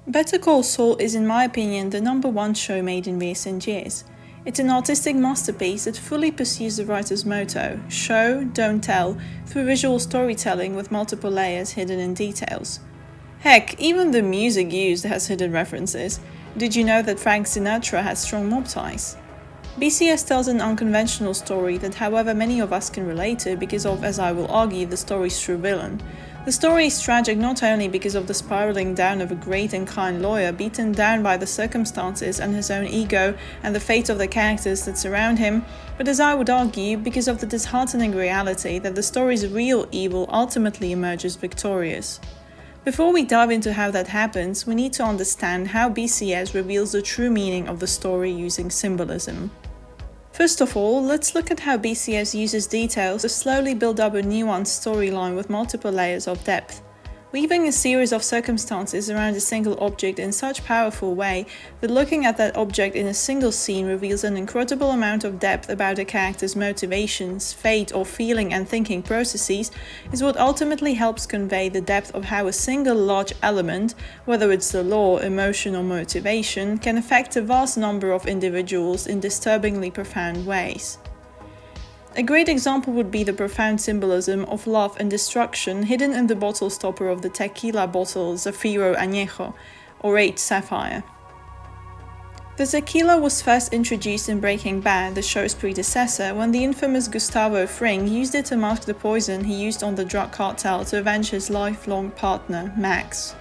Better Call Saul is, in my opinion, the #1 show made in recent years. It's an artistic masterpiece that fully pursues the writer's motto, show, don't tell, through visual storytelling with multiple layers hidden in details. Heck, even the music used has hidden references. Did you know that Frank Sinatra has strong mob ties? BCS tells an unconventional story that, however, many of us can relate to because of, as I will argue, the story's true villain. The story is tragic not only because of the spiraling down of a great and kind lawyer beaten down by the circumstances and his own ego and the fate of the characters that surround him, but as I would argue, because of the disheartening reality that the story's real evil ultimately emerges victorious. Before we dive into how that happens, we need to understand how BCS reveals the true meaning of the story using symbolism. First of all, let's look at how BCS uses details to slowly build up a nuanced storyline with multiple layers of depth, weaving a series of circumstances around a single object in such a powerful way that looking at that object in a single scene reveals an incredible amount of depth about a character's motivations, fate, or feeling and thinking processes is what ultimately helps convey the depth of how a single large element, whether it's the law, emotion, or motivation, can affect a vast number of individuals in disturbingly profound ways. A great example would be the profound symbolism of love and destruction hidden in the bottle stopper of the tequila bottle Zafiro Anejo, or aged sapphire. The tequila was first introduced in Breaking Bad, the show's predecessor, when the infamous Gustavo Fring used it to mask the poison he used on the drug cartel to avenge his lifelong partner, Max.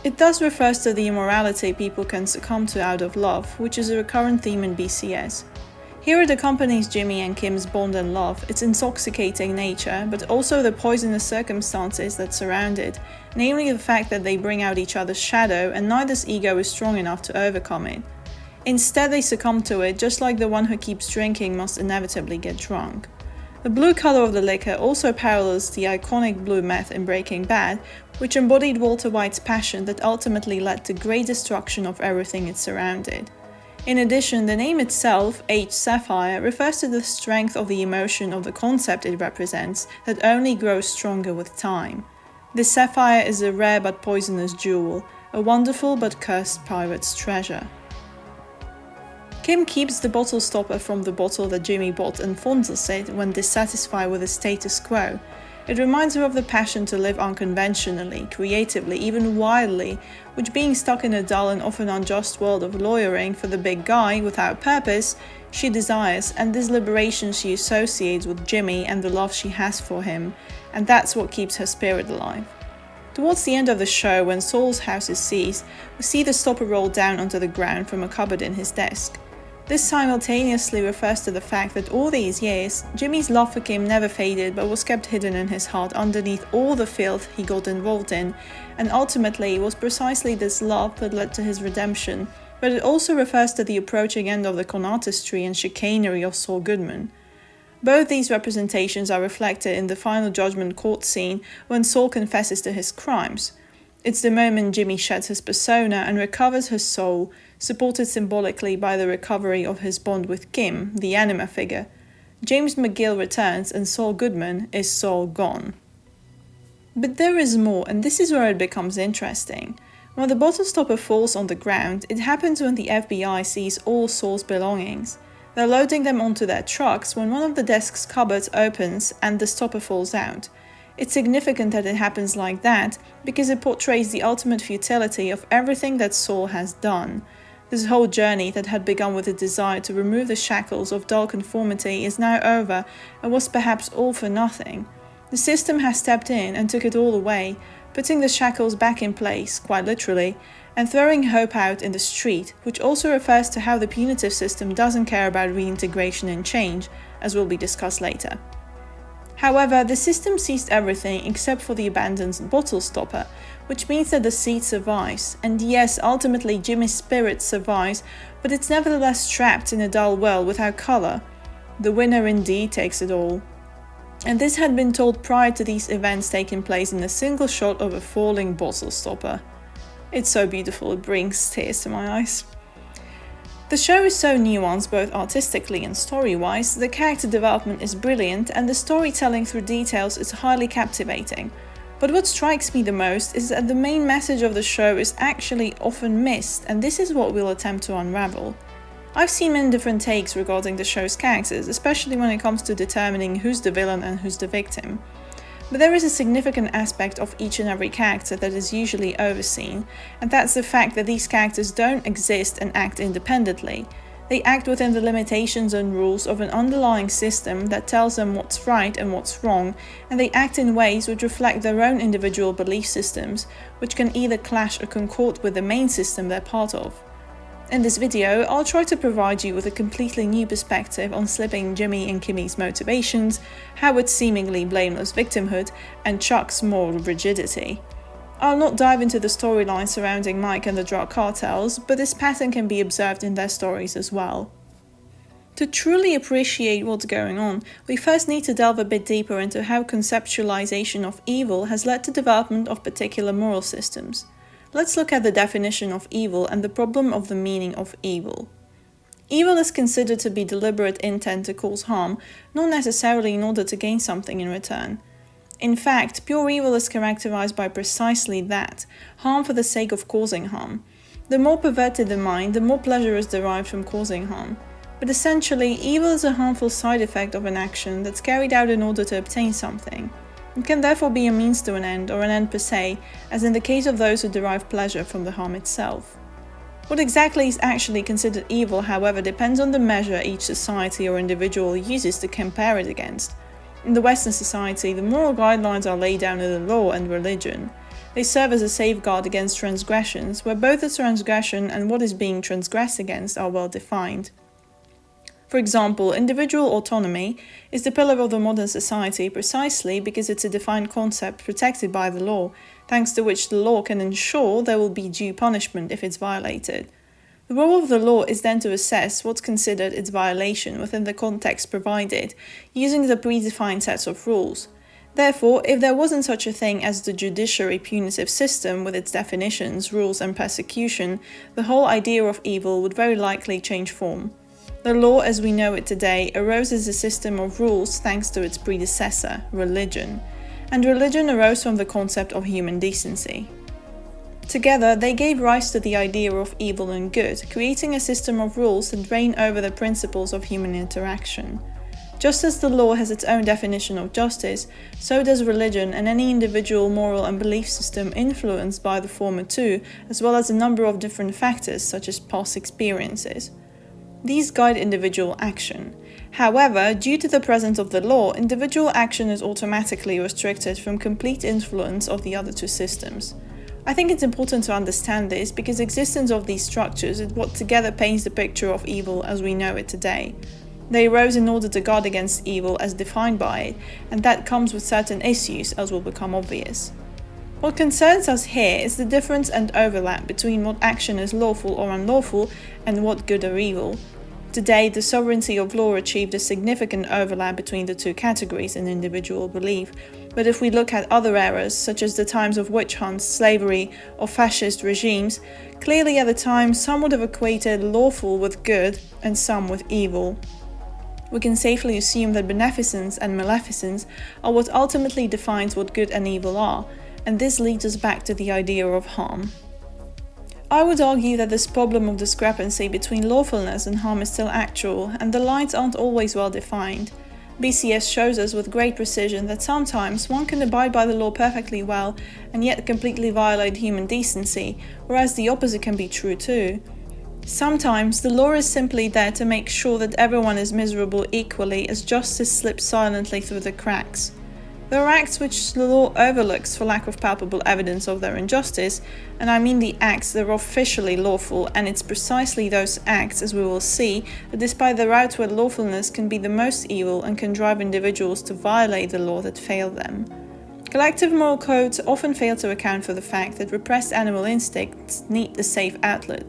It thus refers to the immorality people can succumb to out of love, which is a recurrent theme in BCS. Here it accompanies Jimmy and Kim's bond and love, its intoxicating nature, but also the poisonous circumstances that surround it, namely the fact that they bring out each other's shadow and neither's ego is strong enough to overcome it. Instead they succumb to it, just like the one who keeps drinking must inevitably get drunk. The blue color of the liquor also parallels the iconic blue meth in Breaking Bad, which embodied Walter White's passion that ultimately led to great destruction of everything it surrounded. In addition, the name itself, aged sapphire, refers to the strength of the emotion of the concept it represents that only grows stronger with time. This sapphire is a rare but poisonous jewel, a wonderful but cursed pirate's treasure. Kim keeps the bottle stopper from the bottle that Jimmy bought and fondles it when dissatisfied with the status quo. It reminds her of the passion to live unconventionally, creatively, even wildly, which being stuck in a dull and often unjust world of lawyering for the big guy without purpose, she desires, and this liberation she associates with Jimmy and the love she has for him, and that's what keeps her spirit alive. Towards the end of the show, when Saul's house is seized, we see the stopper roll down onto the ground from a cupboard in his desk. This simultaneously refers to the fact that all these years, Jimmy's love for Kim never faded but was kept hidden in his heart underneath all the filth he got involved in, and ultimately it was precisely this love that led to his redemption, but it also refers to the approaching end of the con artistry and chicanery of Saul Goodman. Both these representations are reflected in the final judgment court scene when Saul confesses to his crimes. It's the moment Jimmy sheds his persona and recovers his soul, supported symbolically by the recovery of his bond with Kim, the anima figure. James McGill returns and Saul Goodman is Saul gone. But there is more, and this is where it becomes interesting. When the bottle stopper falls on the ground, it happens when the FBI sees all Saul's belongings. They're loading them onto their trucks when one of the desk's cupboards opens and the stopper falls out. It's significant that it happens like that because it portrays the ultimate futility of everything that Saul has done. This whole journey that had begun with a desire to remove the shackles of dull conformity is now over and was perhaps all for nothing. The system has stepped in and took it all away, putting the shackles back in place, quite literally, and throwing hope out in the street, which also refers to how the punitive system doesn't care about reintegration and change, as will be discussed later. However, the system seized everything except for the abandoned bottle stopper, which means that the seed survives, and yes, ultimately Jimmy's spirit survives, but it's nevertheless trapped in a dull world without colour. The winner indeed takes it all. And this had been told prior to these events taking place in a single shot of a falling bottle stopper. It's so beautiful, it brings tears to my eyes. The show is so nuanced both artistically and story-wise, the character development is brilliant and the storytelling through details is highly captivating. But what strikes me the most is that the main message of the show is actually often missed, and this is what we'll attempt to unravel. I've seen many different takes regarding the show's characters, especially when it comes to determining who's the villain and who's the victim. But there is a significant aspect of each and every character that is usually overseen, and that's the fact that these characters don't exist and act independently. They act within the limitations and rules of an underlying system that tells them what's right and what's wrong, and they act in ways which reflect their own individual belief systems, which can either clash or concord with the main system they're part of. In this video, I'll try to provide you with a completely new perspective on Slipping Jimmy and Kimmy's motivations, Howard's seemingly blameless victimhood, and Chuck's moral rigidity. I'll not dive into the storyline surrounding Mike and the drug cartels, but this pattern can be observed in their stories as well. To truly appreciate what's going on, we first need to delve a bit deeper into how conceptualization of evil has led to development of particular moral systems. Let's look at the definition of evil and the problem of the meaning of evil. Evil is considered to be deliberate intent to cause harm, not necessarily in order to gain something in return. In fact, pure evil is characterized by precisely that, harm for the sake of causing harm. The more perverted the mind, the more pleasure is derived from causing harm. But essentially, evil is a harmful side effect of an action that's carried out in order to obtain something. It can therefore be a means to an end or an end per se, as in the case of those who derive pleasure from the harm itself. What exactly is actually considered evil, however, depends on the measure each society or individual uses to compare it against. In the Western society, the moral guidelines are laid down in the law and religion. They serve as a safeguard against transgressions, where both the transgression and what is being transgressed against are well defined. For example, individual autonomy is the pillar of the modern society precisely because it's a defined concept protected by the law, thanks to which the law can ensure there will be due punishment if it's violated. The role of the law is then to assess what's considered its violation within the context provided, using the predefined sets of rules. Therefore, if there wasn't such a thing as the judiciary punitive system with its definitions, rules and persecution, the whole idea of evil would very likely change form. The law as we know it today arose as a system of rules thanks to its predecessor, religion, and religion arose from the concept of human decency. Together, they gave rise to the idea of evil and good, creating a system of rules that reign over the principles of human interaction. Just as the law has its own definition of justice, so does religion and any individual moral and belief system influenced by the former too, as well as a number of different factors such as past experiences. These guide individual action. However, due to the presence of the law, individual action is automatically restricted from complete influence of the other two systems. I think it's important to understand this because the existence of these structures is what together paints the picture of evil as we know it today. They arose in order to guard against evil as defined by it, and that comes with certain issues as will become obvious. What concerns us here is the difference and overlap between what action is lawful or unlawful and what good or evil. Today, the sovereignty of law achieved a significant overlap between the two categories in individual belief, but if we look at other eras, such as the times of witch hunts, slavery, or fascist regimes, clearly at the time some would have equated lawful with good and some with evil. We can safely assume that beneficence and maleficence are what ultimately defines what good and evil are, and this leads us back to the idea of harm. I would argue that this problem of discrepancy between lawfulness and harm is still actual, and the lines aren't always well defined. BCS shows us with great precision that sometimes one can abide by the law perfectly well and yet completely violate human decency, whereas the opposite can be true too. Sometimes the law is simply there to make sure that everyone is miserable equally as justice slips silently through the cracks. There are acts which the law overlooks for lack of palpable evidence of their injustice, and I mean the acts that are officially lawful, and it's precisely those acts, as we will see, that despite their outward lawfulness can be the most evil and can drive individuals to violate the law that fail them. Collective moral codes often fail to account for the fact that repressed animal instincts need a safe outlet.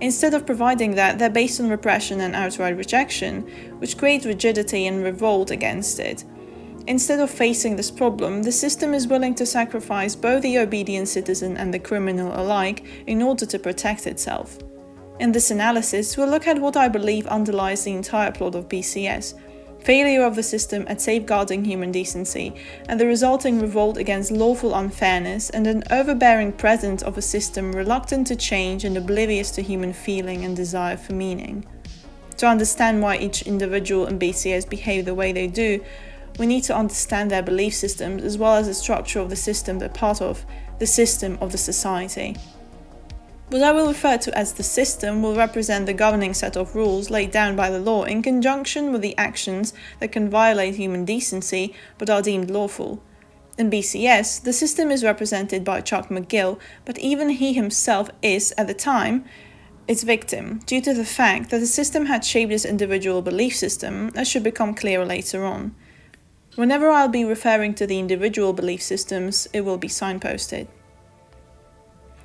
Instead of providing that, they're based on repression and outright rejection, which create rigidity and revolt against it. Instead of facing this problem, the system is willing to sacrifice both the obedient citizen and the criminal alike in order to protect itself. In this analysis, we'll look at what I believe underlies the entire plot of BCS. failure of the system at safeguarding human decency, and the resulting revolt against lawful unfairness, and an overbearing presence of a system reluctant to change and oblivious to human feeling and desire for meaning. To understand why each individual in BCS behave the way they do, we need to understand their belief systems as well as the structure of the system they're part of, the system of the society. What I will refer to as the system will represent the governing set of rules laid down by the law in conjunction with the actions that can violate human decency but are deemed lawful. In BCS, the system is represented by Chuck McGill, but even he himself is, at the time, its victim, due to the fact that the system had shaped his individual belief system, as should become clearer later on. Whenever I'll be referring to the individual belief systems, it will be signposted.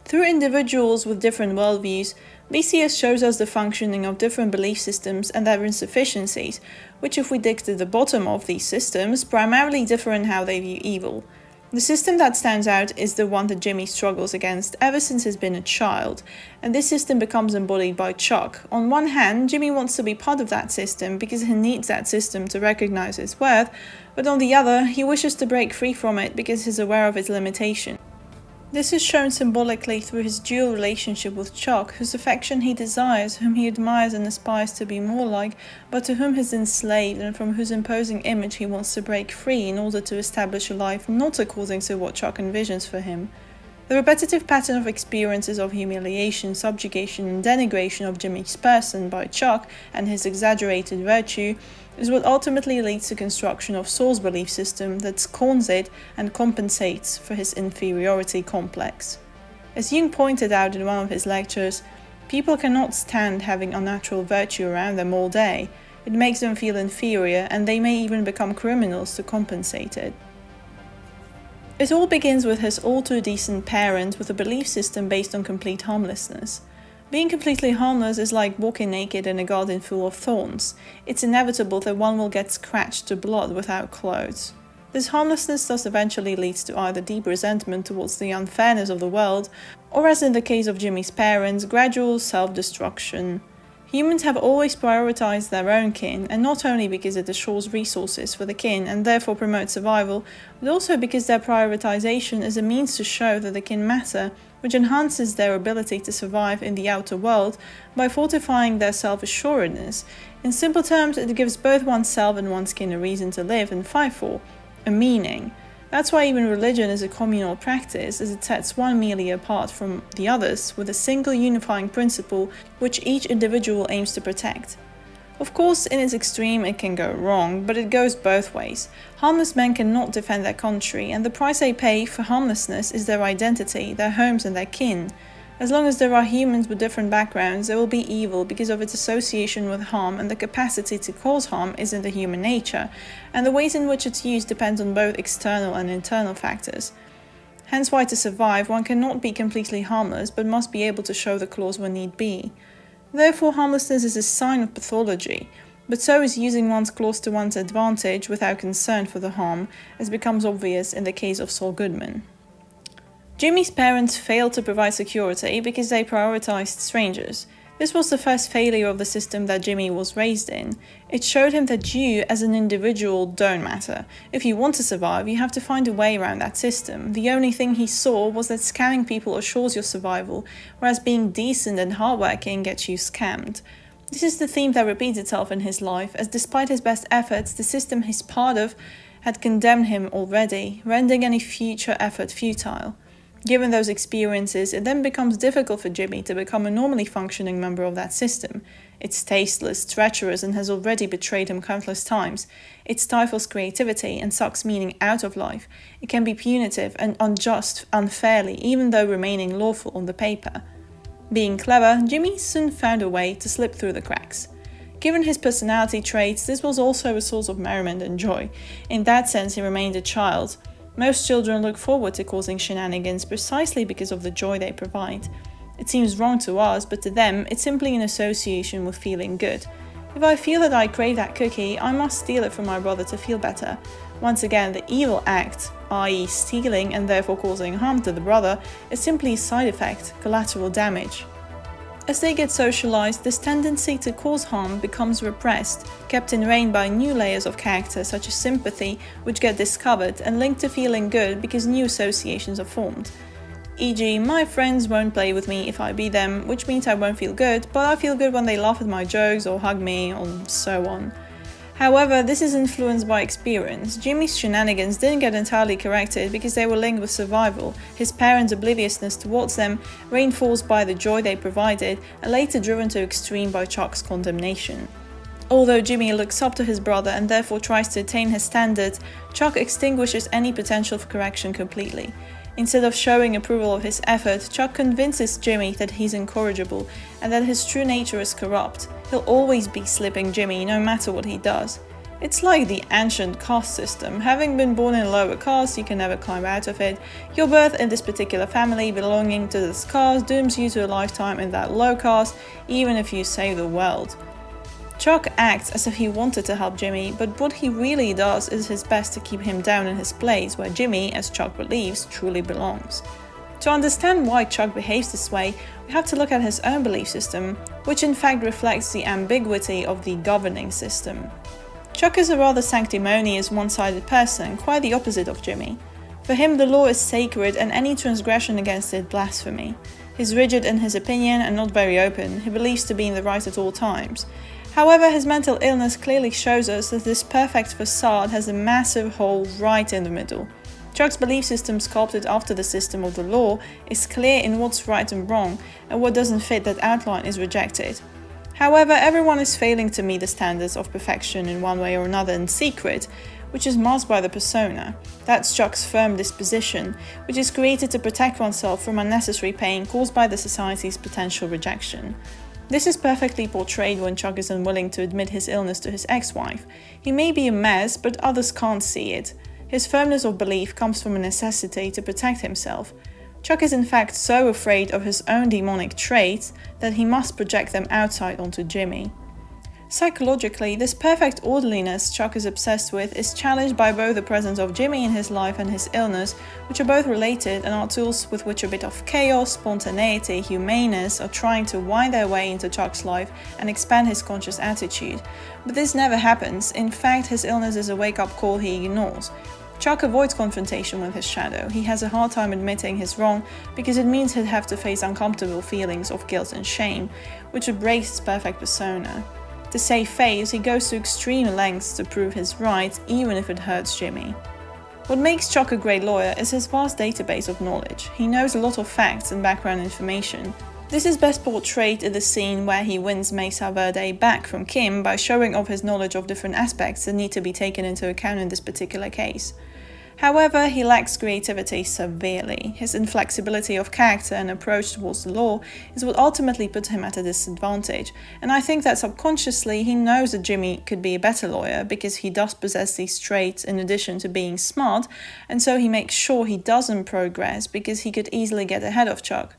Through individuals with different worldviews, BCS shows us the functioning of different belief systems and their insufficiencies, which, if we dig to the bottom of these systems, primarily differ in how they view evil. The system that stands out is the one that Jimmy struggles against ever since he's been a child, and this system becomes embodied by Chuck. On one hand, Jimmy wants to be part of that system because he needs that system to recognize his worth, but on the other, he wishes to break free from it because he's aware of its limitation. This is shown symbolically through his dual relationship with Chuck, whose affection he desires, whom he admires and aspires to be more like, but to whom he's enslaved and from whose imposing image he wants to break free in order to establish a life not according to what Chuck envisions for him. The repetitive pattern of experiences of humiliation, subjugation and denigration of Jimmy's person by Chuck and his exaggerated virtue is what ultimately leads to construction of Saul's belief system that scorns it and compensates for his inferiority complex. As Jung pointed out in one of his lectures, people cannot stand having unnatural virtue around them all day. It makes them feel inferior, and they may even become criminals to compensate it. It all begins with his all-too-decent parent with a belief system based on complete harmlessness. Being completely harmless is like walking naked in a garden full of thorns. It's inevitable that one will get scratched to blood without clothes. This harmlessness thus eventually leads to either deep resentment towards the unfairness of the world, or, as in the case of Jimmy's parents, gradual self-destruction. Humans have always prioritized their own kin, and not only because it assures resources for the kin and therefore promotes survival, but also because their prioritization is a means to show that the kin matter, which enhances their ability to survive in the outer world by fortifying their self-assuredness. In simple terms, it gives both oneself and one's kin a reason to live and fight for, a meaning. That's why even religion is a communal practice, as it sets one merely apart from the others with a single unifying principle which each individual aims to protect. Of course, in its extreme it can go wrong, but it goes both ways. Harmless men cannot defend their country, and the price they pay for harmlessness is their identity, their homes and their kin. As long as there are humans with different backgrounds, there will be evil because of its association with harm, and the capacity to cause harm is in the human nature, and the ways in which it's used depends on both external and internal factors. Hence why to survive, one cannot be completely harmless, but must be able to show the claws when need be. Therefore, harmlessness is a sign of pathology, but so is using one's claws to one's advantage without concern for the harm, as becomes obvious in the case of Saul Goodman. Jimmy's parents failed to provide security because they prioritized strangers. This was the first failure of the system that Jimmy was raised in. It showed him that you, as an individual, don't matter. If you want to survive, you have to find a way around that system. The only thing he saw was that scamming people assures your survival, whereas being decent and hardworking gets you scammed. This is the theme that repeats itself in his life, as despite his best efforts, the system he's part of had condemned him already, rendering any future effort futile. Given those experiences, it then becomes difficult for Jimmy to become a normally functioning member of that system. It's tasteless, treacherous, and has already betrayed him countless times. It stifles creativity and sucks meaning out of life. It can be punitive and unjust unfairly, even though remaining lawful on the paper. Being clever, Jimmy soon found a way to slip through the cracks. Given his personality traits, this was also a source of merriment and joy. In that sense, he remained a child. Most children look forward to causing shenanigans precisely because of the joy they provide. It seems wrong to us, but to them, it's simply an association with feeling good. If I feel that I crave that cookie, I must steal it from my brother to feel better. Once again, the evil act, i.e. stealing and therefore causing harm to the brother, is simply a side effect, collateral damage. As they get socialized, this tendency to cause harm becomes repressed, kept in rein by new layers of character such as sympathy, which get discovered and linked to feeling good because new associations are formed. E.g., my friends won't play with me if I beat them, which means I won't feel good, but I feel good when they laugh at my jokes or hug me, and so on. However, this is influenced by experience. Jimmy's shenanigans didn't get entirely corrected because they were linked with survival, his parents' obliviousness towards them, reinforced by the joy they provided, and later driven to extreme by Chuck's condemnation. Although Jimmy looks up to his brother and therefore tries to attain his standards, Chuck extinguishes any potential for correction completely. Instead of showing approval of his effort, Chuck convinces Jimmy that he's incorrigible and that his true nature is corrupt. He'll always be Slipping Jimmy, no matter what he does. It's like the ancient caste system. Having been born in a lower caste, you can never climb out of it. Your birth in this particular family belonging to this caste dooms you to a lifetime in that low caste, even if you save the world. Chuck acts as if he wanted to help Jimmy, but what he really does is his best to keep him down in his place where Jimmy, as Chuck believes, truly belongs. To understand why Chuck behaves this way, we have to look at his own belief system, which in fact reflects the ambiguity of the governing system. Chuck is a rather sanctimonious, one-sided person, quite the opposite of Jimmy. For him, the law is sacred and any transgression against it blasphemy. He's rigid in his opinion and not very open. He believes to be in the right at all times. However, his mental illness clearly shows us that this perfect facade has a massive hole right in the middle. Chuck's belief system, sculpted after the system of the law, is clear in what's right and wrong, and what doesn't fit that outline is rejected. However, everyone is failing to meet the standards of perfection in one way or another in secret, which is masked by the persona. That's Chuck's firm disposition, which is created to protect oneself from unnecessary pain caused by the society's potential rejection. This is perfectly portrayed when Chuck is unwilling to admit his illness to his ex-wife. He may be a mess, but others can't see it. His firmness of belief comes from a necessity to protect himself. Chuck is in fact so afraid of his own demonic traits that he must project them outside onto Jimmy. Psychologically, this perfect orderliness Chuck is obsessed with is challenged by both the presence of Jimmy in his life and his illness, which are both related and are tools with which a bit of chaos, spontaneity, humaneness are trying to wind their way into Chuck's life and expand his conscious attitude. But this never happens. In fact, his illness is a wake-up call he ignores. Chuck avoids confrontation with his shadow. He has a hard time admitting his wrong because it means he'd have to face uncomfortable feelings of guilt and shame, which would break his perfect persona. To save face, he goes to extreme lengths to prove his right, even if it hurts Jimmy. What makes Chuck a great lawyer is his vast database of knowledge. He knows a lot of facts and background information. This is best portrayed in the scene where he wins Mesa Verde back from Kim by showing off his knowledge of different aspects that need to be taken into account in this particular case. However, he lacks creativity severely. His inflexibility of character and approach towards the law is what ultimately puts him at a disadvantage, and I think that subconsciously he knows that Jimmy could be a better lawyer because he does possess these traits in addition to being smart, and so he makes sure he doesn't progress because he could easily get ahead of Chuck.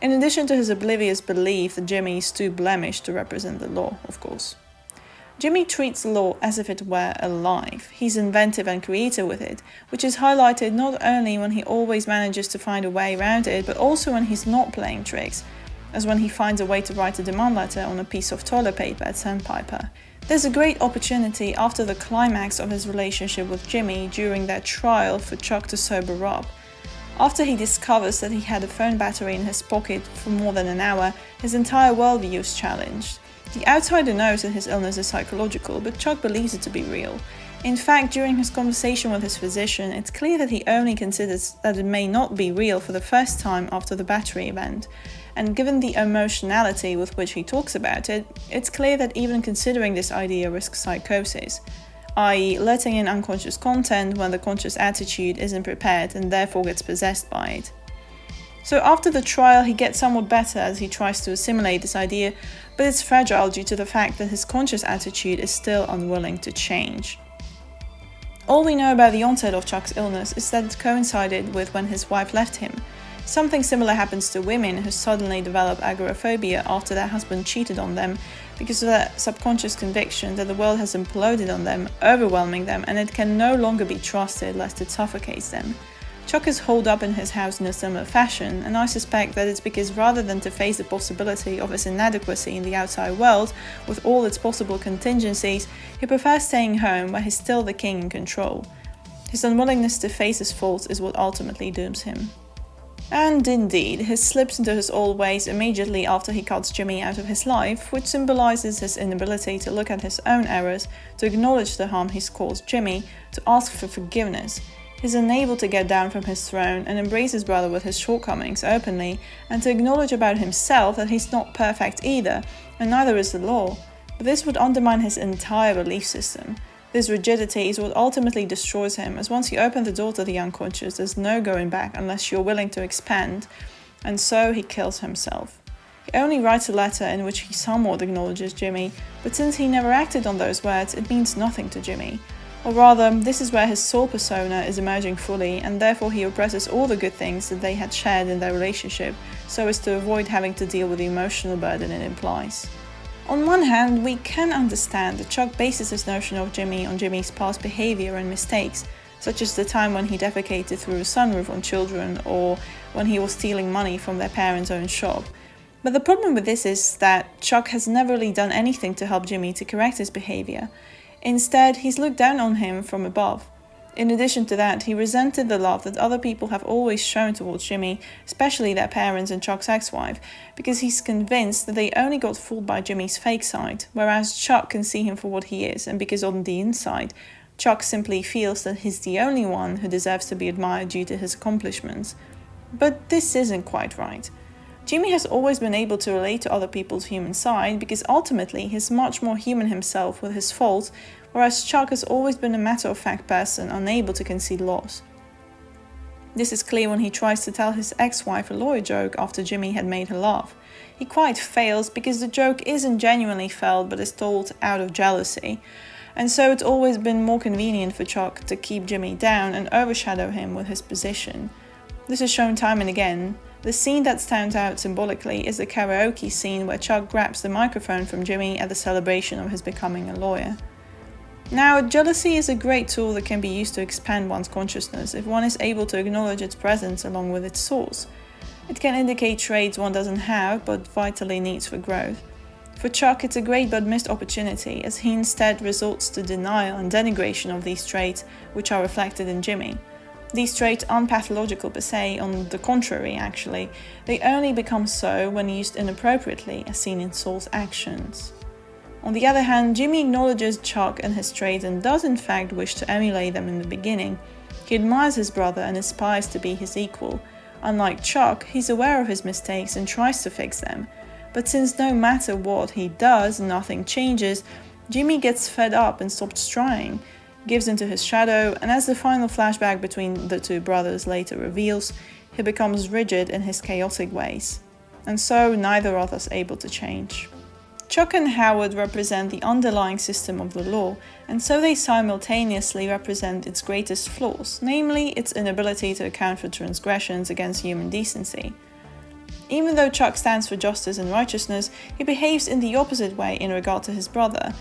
In addition to his oblivious belief that Jimmy is too blemished to represent the law, of course. Jimmy treats the law as if it were alive. He's inventive and creative with it, which is highlighted not only when he always manages to find a way around it, but also when he's not playing tricks, as when he finds a way to write a demand letter on a piece of toilet paper at Sandpiper. There's a great opportunity after the climax of his relationship with Jimmy during their trial for Chuck to sober up. After he discovers that he had a phone battery in his pocket for more than an hour, his entire worldview is challenged. The outsider knows that his illness is psychological, but Chuck believes it to be real. In fact, during his conversation with his physician, it's clear that he only considers that it may not be real for the first time after the battery event. And given the emotionality with which he talks about it, it's clear that even considering this idea risks psychosis, i.e. letting in unconscious content when the conscious attitude isn't prepared and therefore gets possessed by it. So after the trial, he gets somewhat better as he tries to assimilate this idea, but it's fragile due to the fact that his conscious attitude is still unwilling to change. All we know about the onset of Chuck's illness is that it coincided with when his wife left him. Something similar happens to women who suddenly develop agoraphobia after their husband cheated on them because of their subconscious conviction that the world has imploded on them, overwhelming them, and it can no longer be trusted lest it suffocates them. Chuck is holed up in his house in a similar fashion, and I suspect that it's because rather than to face the possibility of his inadequacy in the outside world with all its possible contingencies, he prefers staying home where he's still the king in control. His unwillingness to face his faults is what ultimately dooms him. And indeed, he slips into his old ways immediately after he cuts Jimmy out of his life, which symbolises his inability to look at his own errors, to acknowledge the harm he's caused Jimmy, to ask for forgiveness. He's unable to get down from his throne and embrace his brother with his shortcomings openly, and to acknowledge about himself that he's not perfect either, and neither is the law. But this would undermine his entire belief system. This rigidity is what ultimately destroys him, as once you open the door to the unconscious, there's no going back unless you're willing to expand, and so he kills himself. He only writes a letter in which he somewhat acknowledges Jimmy, but since he never acted on those words, it means nothing to Jimmy. Or rather, this is where his soul persona is emerging fully, and therefore he oppresses all the good things that they had shared in their relationship, so as to avoid having to deal with the emotional burden it implies. On one hand, we can understand that Chuck bases his notion of Jimmy on Jimmy's past behaviour and mistakes, such as the time when he defecated through a sunroof on children, or when he was stealing money from their parents' own shop. But the problem with this is that Chuck has never really done anything to help Jimmy to correct his behaviour. Instead, he's looked down on him from above. In addition to that, he resented the love that other people have always shown towards Jimmy, especially their parents and Chuck's ex-wife, because he's convinced that they only got fooled by Jimmy's fake side, whereas Chuck can see him for what he is, and because on the inside, Chuck simply feels that he's the only one who deserves to be admired due to his accomplishments. But this isn't quite right. Jimmy has always been able to relate to other people's human side because ultimately he's much more human himself with his faults, whereas Chuck has always been a matter-of-fact person unable to concede loss. This is clear when he tries to tell his ex-wife a lawyer joke after Jimmy had made her laugh. He quite fails because the joke isn't genuinely felt but is told out of jealousy, and so it's always been more convenient for Chuck to keep Jimmy down and overshadow him with his position. This is shown time and again. The scene that stands out symbolically is the karaoke scene where Chuck grabs the microphone from Jimmy at the celebration of his becoming a lawyer. Now, jealousy is a great tool that can be used to expand one's consciousness if one is able to acknowledge its presence along with its source. It can indicate traits one doesn't have but vitally needs for growth. For Chuck, it's a great but missed opportunity, as he instead resorts to denial and denigration of these traits, which are reflected in Jimmy. These traits aren't pathological per se, on the contrary actually, they only become so when used inappropriately, as seen in Saul's actions. On the other hand, Jimmy acknowledges Chuck and his traits and does in fact wish to emulate them in the beginning. He admires his brother and aspires to be his equal. Unlike Chuck, he's aware of his mistakes and tries to fix them. But since no matter what he does, nothing changes, Jimmy gets fed up and stops trying, gives into his shadow, and as the final flashback between the two brothers later reveals, he becomes rigid in his chaotic ways. And so neither are thus able to change. Chuck and Howard represent the underlying system of the law, and so they simultaneously represent its greatest flaws, namely its inability to account for transgressions against human decency. Even though Chuck stands for justice and righteousness, he behaves in the opposite way in regard to his brother,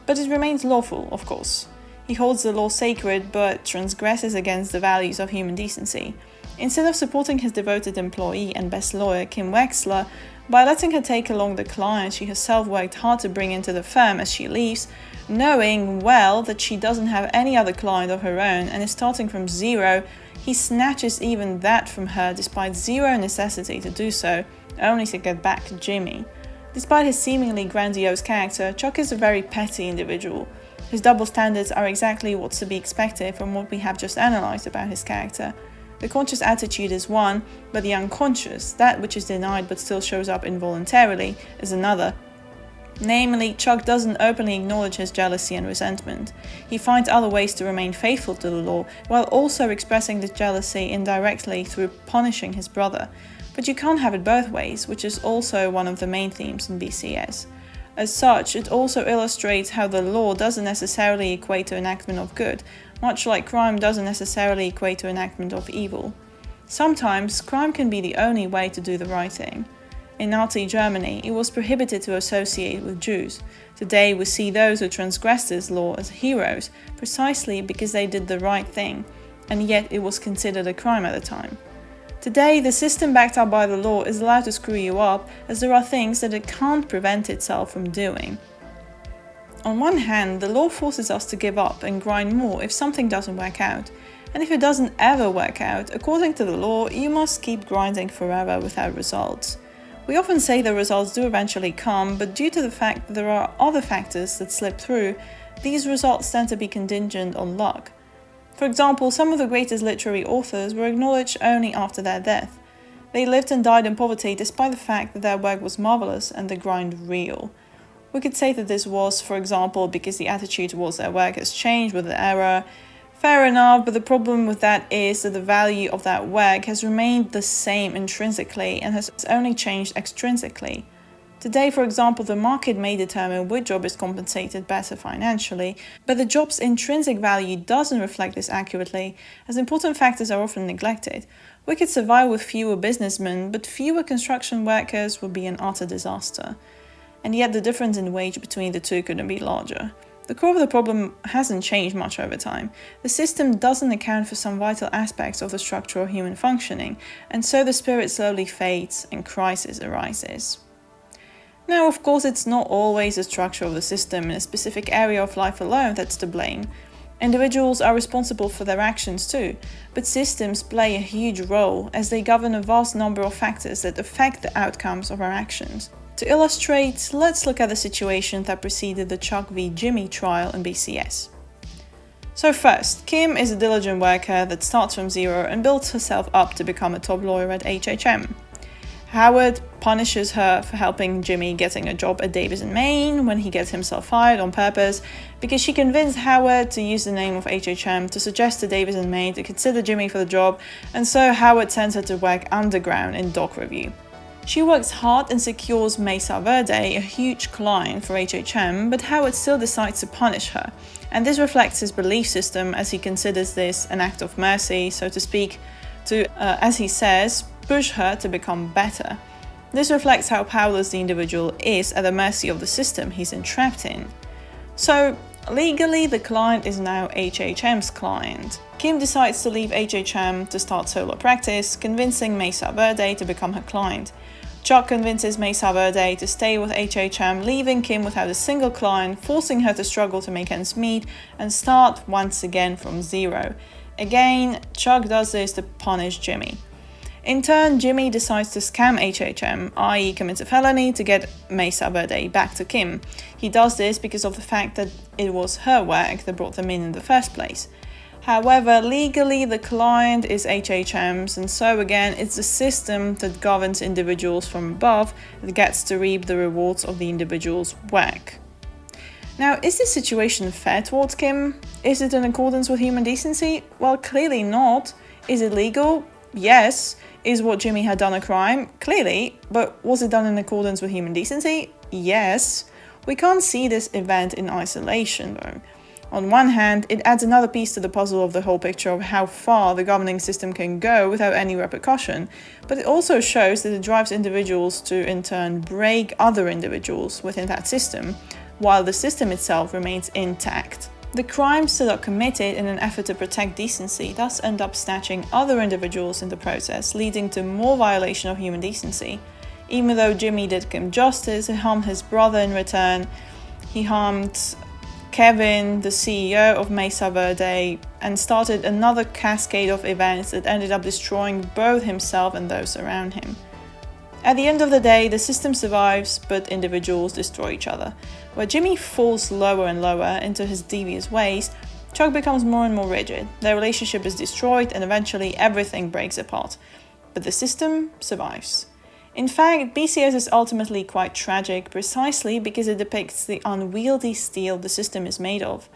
but it remains lawful, of course. He holds the law sacred, but transgresses against the values of human decency. Instead of supporting his devoted employee and best lawyer, Kim Wexler, by letting her take along the client she herself worked hard to bring into the firm as she leaves, knowing well that she doesn't have any other client of her own and is starting from zero, he snatches even that from her despite zero necessity to do so, only to get back to Jimmy. Despite his seemingly grandiose character, Chuck is a very petty individual. His double standards are exactly what's to be expected from what we have just analysed about his character. The conscious attitude is one, but the unconscious, that which is denied but still shows up involuntarily, is another. Namely, Chuck doesn't openly acknowledge his jealousy and resentment. He finds other ways to remain faithful to the law, while also expressing this jealousy indirectly through punishing his brother. But you can't have it both ways, which is also one of the main themes in BCS. As such, it also illustrates how the law doesn't necessarily equate to enactment of good, much like crime doesn't necessarily equate to enactment of evil. Sometimes, crime can be the only way to do the right thing. In Nazi Germany, it was prohibited to associate with Jews. Today, we see those who transgressed this law as heroes, precisely because they did the right thing. and yet it was considered a crime at the time. Today, the system backed up by the law is allowed to screw you up, as there are things that it can't prevent itself from doing. On one hand, the law forces us to give up and grind more if something doesn't work out, and if it doesn't ever work out, according to the law, you must keep grinding forever without results. We often say the results do eventually come, but due to the fact that there are other factors that slip through, these results tend to be contingent on luck. For example, some of the greatest literary authors were acknowledged only after their death. They lived and died in poverty despite the fact that their work was marvelous and the grind real. We could say that this was, for example, because the attitude towards their work has changed with the era. Fair enough, but the problem with that is that the value of that work has remained the same intrinsically and has only changed extrinsically. Today, for example, the market may determine which job is compensated better financially, but the job's intrinsic value doesn't reflect this accurately, as important factors are often neglected. We could survive with fewer businessmen, but fewer construction workers would be an utter disaster. And yet the difference in wage between the two couldn't be larger. The core of the problem hasn't changed much over time. The system doesn't account for some vital aspects of the structure of human functioning, and so the spirit slowly fades and crisis arises. Now, of course, it's not always the structure of the system in a specific area of life alone that's to blame. Individuals are responsible for their actions too, but systems play a huge role as they govern a vast number of factors that affect the outcomes of our actions. To illustrate, let's look at the situation that preceded the Chuck v. Jimmy trial in BCS. So first, Kim is a diligent worker that starts from zero and builds herself up to become a top lawyer at HHM. Howard punishes her for helping Jimmy getting a job at Davis & Maine when he gets himself fired on purpose because she convinced Howard to use the name of HHM to suggest to Davis & Maine to consider Jimmy for the job, and so Howard sends her to work underground in doc review. She works hard and secures Mesa Verde, a huge client for HHM, but Howard still decides to punish her, and this reflects his belief system as he considers this an act of mercy, so to speak, to, as he says, push her to become better. This reflects how powerless the individual is at the mercy of the system he's entrapped in. So, legally, the client is now HHM's client. Kim decides to leave HHM to start solo practice, convincing Mesa Verde to become her client. Chuck convinces Mesa Verde to stay with HHM, leaving Kim without a single client, forcing her to struggle to make ends meet and start once again from zero. Again, Chuck does this to punish Jimmy. In turn, Jimmy decides to scam HHM, i.e. commits a felony to get Mesa Verde back to Kim. He does this because of the fact that it was her work that brought them in the first place. However, legally the client is HHM's, and so again it's the system that governs individuals from above that gets to reap the rewards of the individual's work. Now, is this situation fair towards Kim? Is it in accordance with human decency? Well, clearly not. Is it legal? Yes. Is what Jimmy had done a crime? Clearly. But was it done in accordance with human decency? Yes. We can't see this event in isolation, though. On one hand, it adds another piece to the puzzle of the whole picture of how far the governing system can go without any repercussion, but it also shows that it drives individuals to, in turn, break other individuals within that system, while the system itself remains intact. The crimes that are committed in an effort to protect decency thus end up snatching other individuals in the process, leading to more violation of human decency. Even though Jimmy did Kim justice, he harmed his brother in return. He harmed Kevin, the CEO of Mesa Verde, and started another cascade of events that ended up destroying both himself and those around him. At the end of the day, the system survives, but individuals destroy each other. Where Jimmy falls lower and lower into his devious ways, Chuck becomes more and more rigid. Their relationship is destroyed and eventually everything breaks apart. But the system survives. In fact, BCS is ultimately quite tragic precisely because it depicts the unwieldy steel the system is made of.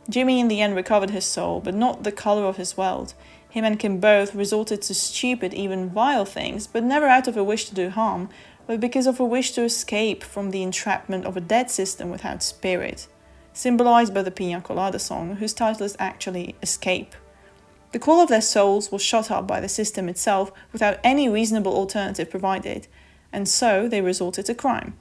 Jimmy in the end recovered his soul, but not the colour of his world. Him and Kim both resorted to stupid, even vile things, but never out of a wish to do harm, but because of a wish to escape from the entrapment of a dead system without spirit, symbolized by the Pina Colada song, whose title is actually Escape. The call of their souls was shut up by the system itself without any reasonable alternative provided, and so they resorted to crime.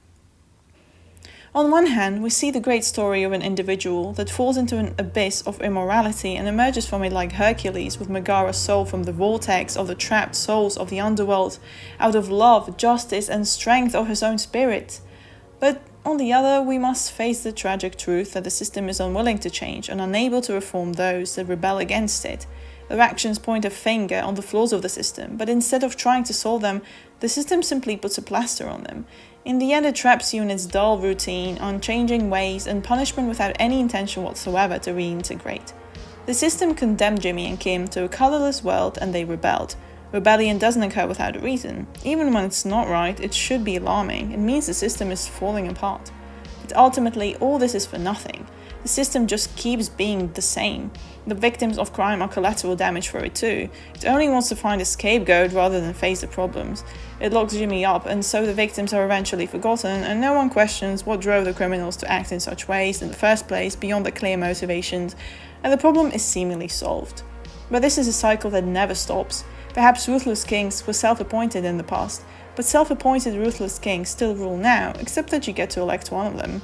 On one hand, we see the great story of an individual that falls into an abyss of immorality and emerges from it like Hercules with Megara's soul from the vortex of the trapped souls of the underworld, out of love, justice, and strength of his own spirit. But on the other, we must face the tragic truth that the system is unwilling to change and unable to reform those that rebel against it. Their actions point a finger on the flaws of the system, but instead of trying to solve them, the system simply puts a plaster on them. In the end, it traps you in its dull routine, unchanging ways, and punishment without any intention whatsoever to reintegrate. The system condemned Jimmy and Kim to a colourless world, and they rebelled. Rebellion doesn't occur without a reason. Even when it's not right, it should be alarming. It means the system is falling apart. But ultimately, all this is for nothing. The system just keeps being the same. The victims of crime are collateral damage for it too. It only wants to find a scapegoat rather than face the problems. It locks Jimmy up, and so the victims are eventually forgotten, and no one questions what drove the criminals to act in such ways in the first place beyond their clear motivations, and the problem is seemingly solved. But this is a cycle that never stops. Perhaps ruthless kings were self-appointed in the past, but self-appointed ruthless kings still rule now, except that you get to elect one of them.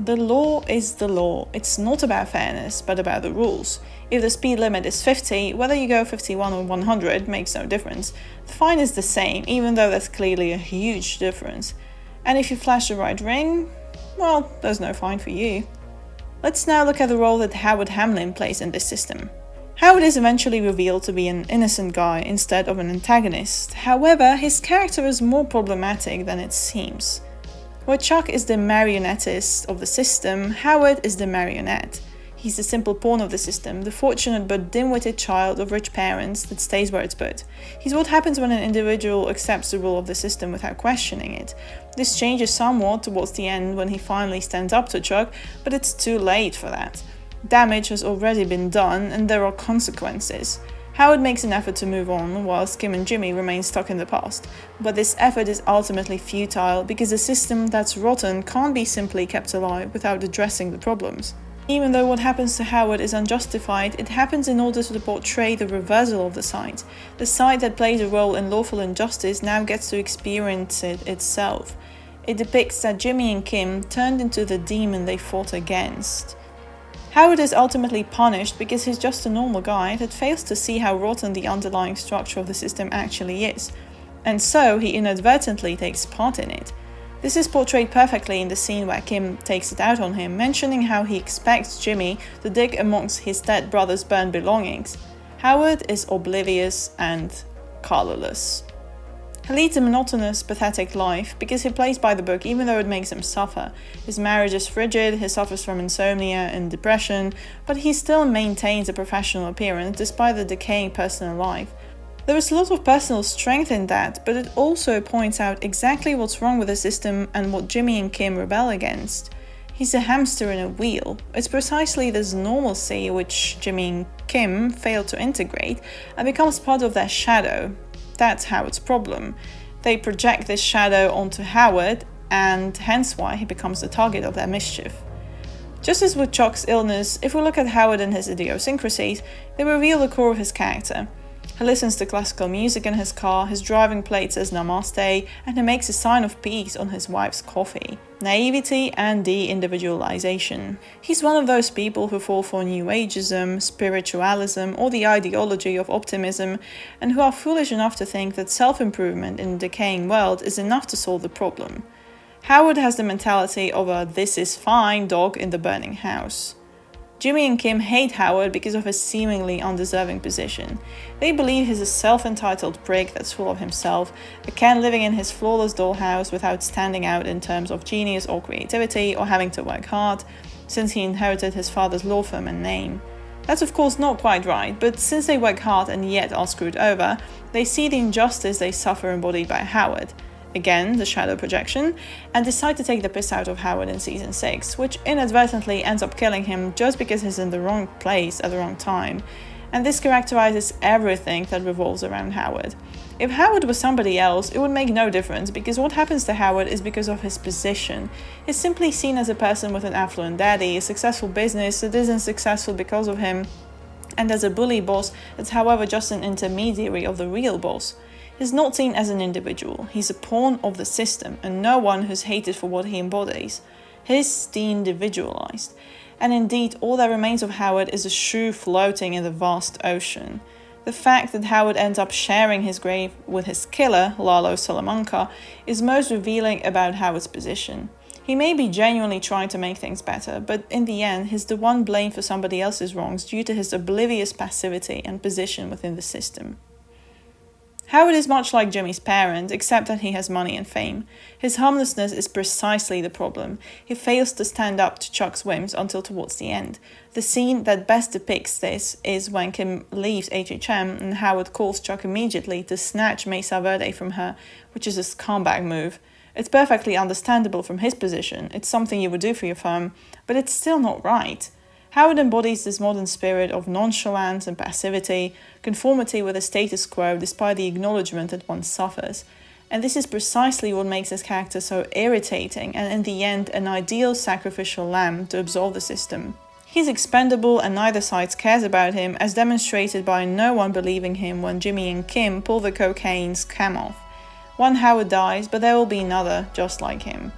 The law is the law. It's not about fairness, but about the rules. If the speed limit is 50, whether you go 51 or 100 makes no difference. The fine is the same, even though there's clearly a huge difference. And if you flash the right ring, well, there's no fine for you. Let's now look at the role that Howard Hamlin plays in this system. Howard is eventually revealed to be an innocent guy instead of an antagonist. However, his character is more problematic than it seems. Where Chuck is the marionettist of the system, Howard is the marionette. He's the simple pawn of the system, the fortunate but dim-witted child of rich parents that stays where it's put. He's what happens when an individual accepts the rule of the system without questioning it. This changes somewhat towards the end when he finally stands up to Chuck, but it's too late for that. Damage has already been done and there are consequences. Howard makes an effort to move on, whilst Kim and Jimmy remain stuck in the past. But this effort is ultimately futile because the system that's rotten can't be simply kept alive without addressing the problems. Even though what happens to Howard is unjustified, it happens in order to portray the reversal of the side. The side that plays a role in lawful injustice now gets to experience it itself. It depicts that Jimmy and Kim turned into the demon they fought against. Howard is ultimately punished because he's just a normal guy that fails to see how rotten the underlying structure of the system actually is, and so he inadvertently takes part in it. This is portrayed perfectly in the scene where Kim takes it out on him, mentioning how he expects Jimmy to dig amongst his dead brother's burned belongings. Howard is oblivious and colourless. He leads a monotonous, pathetic life because he plays by the book even though it makes him suffer. His marriage is frigid, he suffers from insomnia and depression, but he still maintains a professional appearance despite the decaying personal life. There is a lot of personal strength in that, but it also points out exactly what's wrong with the system and what Jimmy and Kim rebel against. He's a hamster in a wheel. It's precisely this normalcy which Jimmy and Kim fail to integrate and becomes part of their shadow. That's Howard's problem. They project this shadow onto Howard, and hence why he becomes the target of their mischief. Just as with Chuck's illness, if we look at Howard and his idiosyncrasies, they reveal the core of his character. He listens to classical music in his car, his driving plate says namaste, and he makes a sign of peace on his wife's coffee. Naivety and de-individualization. He's one of those people who fall for New Ageism, spiritualism, or the ideology of optimism, and who are foolish enough to think that self-improvement in a decaying world is enough to solve the problem. Howard has the mentality of a "this is fine" dog in the burning house. Jimmy and Kim hate Howard because of his seemingly undeserving position. They believe he's a self-entitled prick that's full of himself, a Ken living in his flawless dollhouse without standing out in terms of genius or creativity or having to work hard, since he inherited his father's law firm and name. That's of course not quite right, but since they work hard and yet are screwed over, they see the injustice they suffer embodied by Howard. Again, the shadow projection, and decide to take the piss out of Howard in season 6, which inadvertently ends up killing him just because he's in the wrong place at the wrong time. And this characterizes everything that revolves around Howard. If Howard was somebody else, it would make no difference, because what happens to Howard is because of his position. He's simply seen as a person with an affluent daddy, a successful business that isn't successful because of him, and as a bully boss that's however just an intermediary of the real boss. He's not seen as an individual, he's a pawn of the system and no one who's hated for what he embodies. He's de-individualized. And indeed, all that remains of Howard is a shoe floating in the vast ocean. The fact that Howard ends up sharing his grave with his killer, Lalo Salamanca, is most revealing about Howard's position. He may be genuinely trying to make things better, but in the end, he's the one blamed for somebody else's wrongs due to his oblivious passivity and position within the system. Howard is much like Jimmy's parent, except that he has money and fame. His harmlessness is precisely the problem. He fails to stand up to Chuck's whims until towards the end. The scene that best depicts this is when Kim leaves HHM and Howard calls Chuck immediately to snatch Mesa Verde from her, which is a scumbag move. It's perfectly understandable from his position, it's something you would do for your firm, but it's still not right. Howard embodies this modern spirit of nonchalance and passivity, conformity with the status quo despite the acknowledgement that one suffers. And this is precisely what makes his character so irritating and in the end an ideal sacrificial lamb to absolve the system. He's expendable and neither side cares about him, as demonstrated by no one believing him when Jimmy and Kim pull the cocaine scam off. One Howard dies, but there will be another just like him.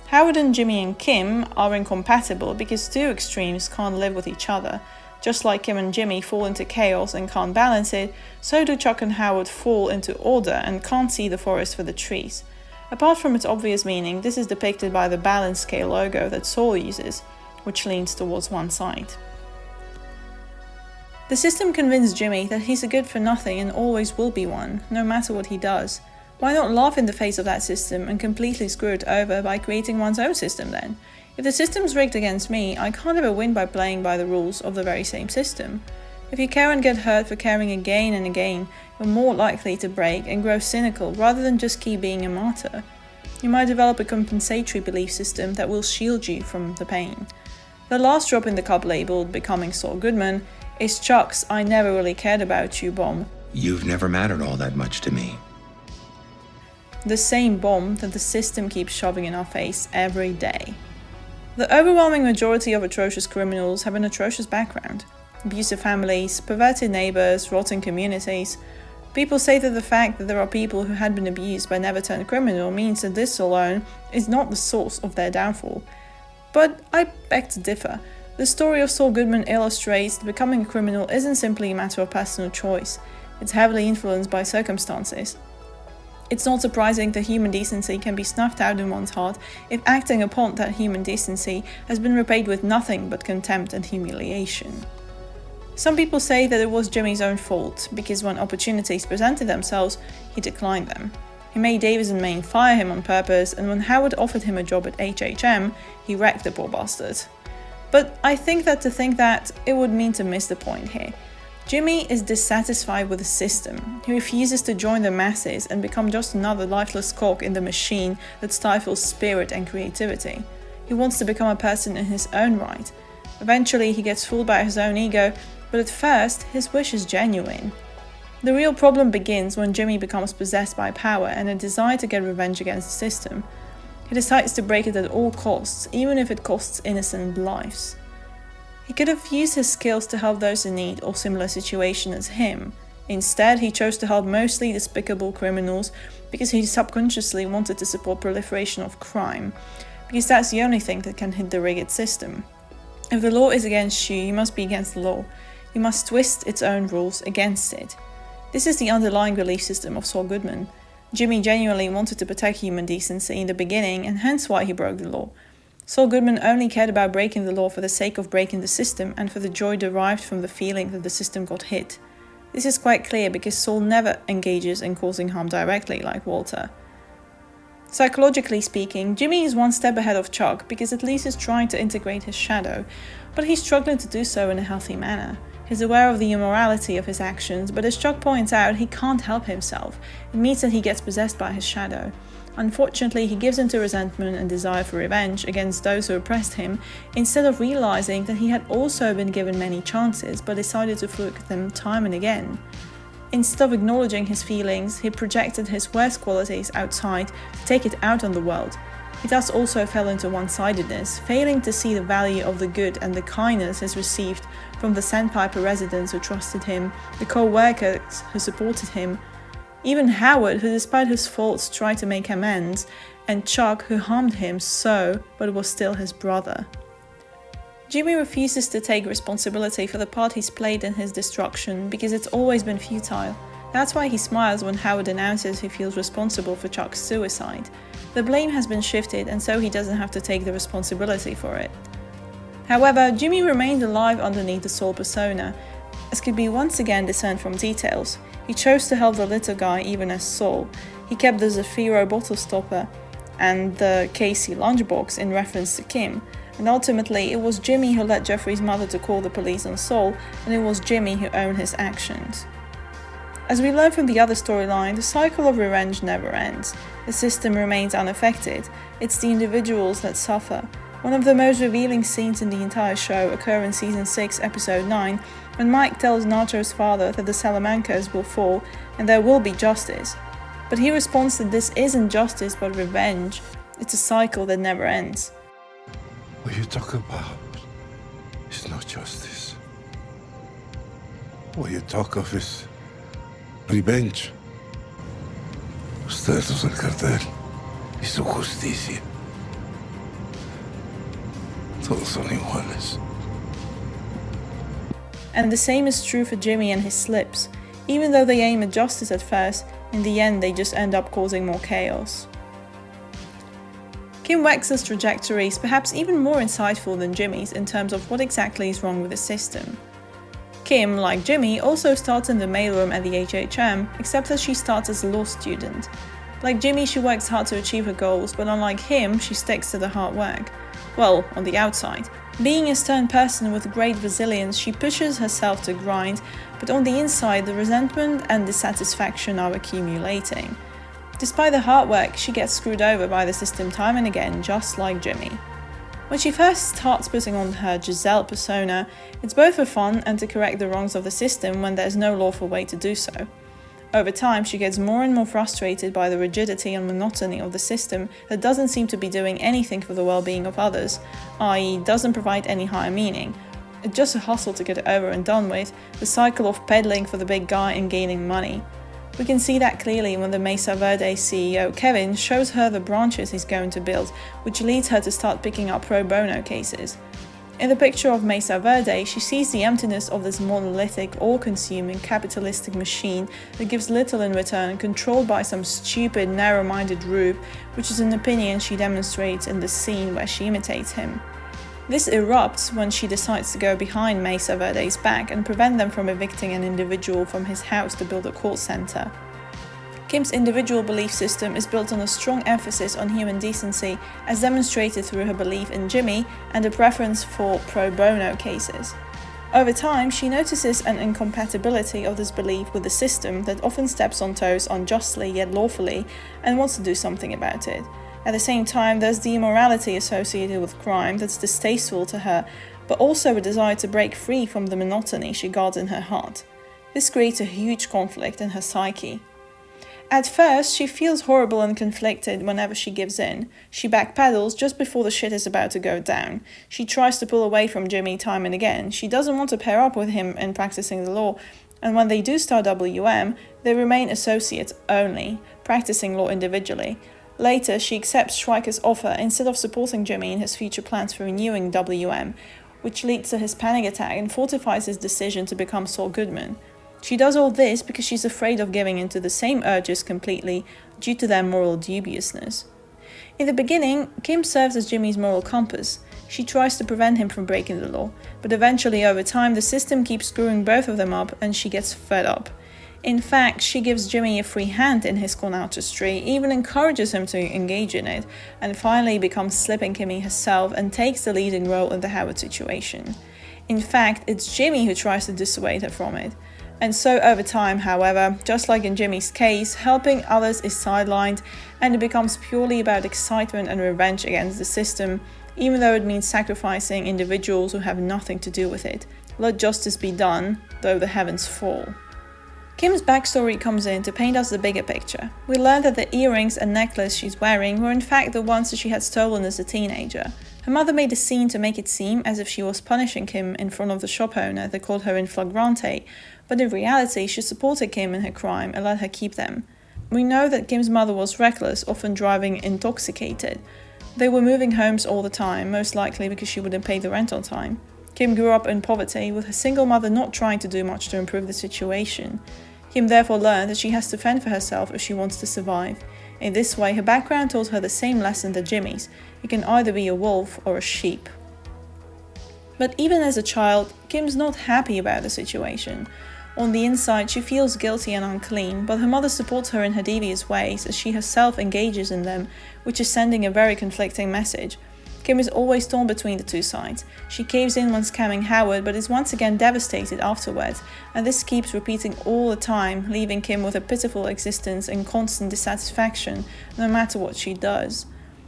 Howard and Jimmy and Kim are incompatible because two extremes can't live with each other. Just like Kim and Jimmy fall into chaos and can't balance it, so do Chuck and Howard fall into order and can't see the forest for the trees. Apart from its obvious meaning, this is depicted by the balance scale logo that Saul uses, which leans towards one side. The system convinced Jimmy that he's a good for nothing and always will be one, no matter what he does. Why not laugh in the face of that system and completely screw it over by creating one's own system then? If the system's rigged against me, I can't ever win by playing by the rules of the very same system. If you care and get hurt for caring again and again, you're more likely to break and grow cynical rather than just keep being a martyr. You might develop a compensatory belief system that will shield you from the pain. The last drop in the cup labeled Becoming Saul Goodman is Chuck's "I never really cared about you" bomb. You've never mattered all that much to me. The same bomb that the system keeps shoving in our face every day. The overwhelming majority of atrocious criminals have an atrocious background. Abusive families, perverted neighbors, rotten communities. People say that the fact that there are people who had been abused but never turned criminal means that this alone is not the source of their downfall. But I beg to differ. The story of Saul Goodman illustrates that becoming a criminal isn't simply a matter of personal choice. It's heavily influenced by circumstances. It's not surprising that human decency can be snuffed out in one's heart if acting upon that human decency has been repaid with nothing but contempt and humiliation. Some people say that it was Jimmy's own fault, because when opportunities presented themselves, he declined them. He made Davis and Maine fire him on purpose, and when Howard offered him a job at HHM, he wrecked the poor bastard. But I think that it would mean to miss the point here. Jimmy is dissatisfied with the system. He refuses to join the masses and become just another lifeless cog in the machine that stifles spirit and creativity. He wants to become a person in his own right. Eventually, he gets fooled by his own ego, but at first, his wish is genuine. The real problem begins when Jimmy becomes possessed by power and a desire to get revenge against the system. He decides to break it at all costs, even if it costs innocent lives. He could have used his skills to help those in need or similar situation as him. Instead, he chose to help mostly despicable criminals because he subconsciously wanted to support proliferation of crime, because that's the only thing that can hit the rigged system. If the law is against you, you must be against the law. You must twist its own rules against it. This is the underlying belief system of Saul Goodman. Jimmy genuinely wanted to protect human decency in the beginning, and hence why he broke the law. Saul Goodman only cared about breaking the law for the sake of breaking the system and for the joy derived from the feeling that the system got hit. This is quite clear because Saul never engages in causing harm directly like Walter. Psychologically speaking, Jimmy is one step ahead of Chuck because at least he's trying to integrate his shadow, but he's struggling to do so in a healthy manner. He's aware of the immorality of his actions, but as Chuck points out, he can't help himself. It means that he gets possessed by his shadow. Unfortunately, he gives into resentment and desire for revenge against those who oppressed him, instead of realizing that he had also been given many chances but decided to fluke them time and again. Instead of acknowledging his feelings, he projected his worst qualities outside to take it out on the world. He thus also fell into one-sidedness, failing to see the value of the good and the kindness he's received from the Sandpiper residents who trusted him, the co-workers who supported him. even Howard, who despite his faults tried to make amends, and Chuck, who harmed him so, but was still his brother. Jimmy refuses to take responsibility for the part he's played in his destruction because it's always been futile. That's why he smiles when Howard announces he feels responsible for Chuck's suicide. The blame has been shifted and so he doesn't have to take the responsibility for it. However, Jimmy remained alive underneath the Saul persona, as could be once again discerned from details. He chose to help the little guy even as Saul. He kept the Zafiro bottle stopper and the Casey lunchbox in reference to Kim, and ultimately it was Jimmy who led Jeffrey's mother to call the police on Saul, and it was Jimmy who owned his actions. As we learn from the other storyline, the cycle of revenge never ends. The system remains unaffected. It's the individuals that suffer. One of the most revealing scenes in the entire show occur in Season 6, Episode 9, when Mike tells Nacho's father that the Salamancas will fall and there will be justice. But he responds that this isn't justice but revenge. It's a cycle that never ends. What you talk about is not justice. What you talk of is revenge. Ustedes son el cartel y su justicia. Todos son iguales. And the same is true for Jimmy and his slips. Even though they aim at justice at first, in the end they just end up causing more chaos. Kim Wexler's trajectory is perhaps even more insightful than Jimmy's in terms of what exactly is wrong with the system. Kim, like Jimmy, also starts in the mailroom at the HHM, except that she starts as a law student. Like Jimmy, she works hard to achieve her goals, but unlike him, she sticks to the hard work. Well, on the outside. Being a stern person with great resilience, she pushes herself to grind, but on the inside, the resentment and dissatisfaction are accumulating. Despite the hard work, she gets screwed over by the system time and again, just like Jimmy. When she first starts putting on her Giselle persona, it's both for fun and to correct the wrongs of the system when there's no lawful way to do so. Over time, she gets more and more frustrated by the rigidity and monotony of the system that doesn't seem to be doing anything for the well-being of others, i.e. doesn't provide any higher meaning. It's just a hustle to get it over and done with, the cycle of peddling for the big guy and gaining money. We can see that clearly when the Mesa Verde CEO, Kevin, shows her the branches he's going to build, which leads her to start picking up pro bono cases. In the picture of Mesa Verde, she sees the emptiness of this monolithic, all-consuming, capitalistic machine that gives little in return, controlled by some stupid, narrow-minded rube, which is an opinion she demonstrates in the scene where she imitates him. This erupts when she decides to go behind Mesa Verde's back and prevent them from evicting an individual from his house to build a call center. Kim's individual belief system is built on a strong emphasis on human decency, as demonstrated through her belief in Jimmy and a preference for pro bono cases. Over time, she notices an incompatibility of this belief with the system that often steps on toes unjustly yet lawfully and wants to do something about it. At the same time, there's the immorality associated with crime that's distasteful to her, but also a desire to break free from the monotony she guards in her heart. This creates a huge conflict in her psyche. At first, she feels horrible and conflicted whenever she gives in. She backpedals just before the shit is about to go down. She tries to pull away from Jimmy time and again. She doesn't want to pair up with him in practicing the law, and when they do start WM, they remain associates only, practicing law individually. Later, she accepts Schweiker's offer instead of supporting Jimmy in his future plans for renewing WM, which leads to his panic attack and fortifies his decision to become Saul Goodman. She does all this because she's afraid of giving into the same urges completely due to their moral dubiousness. In the beginning, Kim serves as Jimmy's moral compass. She tries to prevent him from breaking the law, but eventually over time the system keeps screwing both of them up and she gets fed up. In fact, she gives Jimmy a free hand in his cornouterstry, even encourages him to engage in it, and finally becomes Slipping Kimmy herself and takes the leading role in the Howard situation. In fact, it's Jimmy who tries to dissuade her from it. And so over time, however, just like in Jimmy's case, helping others is sidelined and it becomes purely about excitement and revenge against the system, even though it means sacrificing individuals who have nothing to do with it. Let justice be done, though the heavens fall. Kim's backstory comes in to paint us the bigger picture. We learn that the earrings and necklace she's wearing were in fact the ones that she had stolen as a teenager. Her mother made a scene to make it seem as if she was punishing Kim in front of the shop owner that caught her in flagrante, but in reality she supported Kim in her crime and let her keep them. We know that Kim's mother was reckless, often driving intoxicated. They were moving homes all the time, most likely because she wouldn't pay the rent on time. Kim grew up in poverty, with her single mother not trying to do much to improve the situation. Kim therefore learned that she has to fend for herself if she wants to survive. In this way, her background taught her the same lesson that Jimmy's. You can either be a wolf or a sheep. But even as a child, Kim's not happy about the situation. On the inside, she feels guilty and unclean, but her mother supports her in her devious ways as she herself engages in them, which is sending a very conflicting message. Kim is always torn between the two sides. She caves in when scamming Howard, but is once again devastated afterwards, and this keeps repeating all the time, leaving Kim with a pitiful existence and constant dissatisfaction, no matter what she does.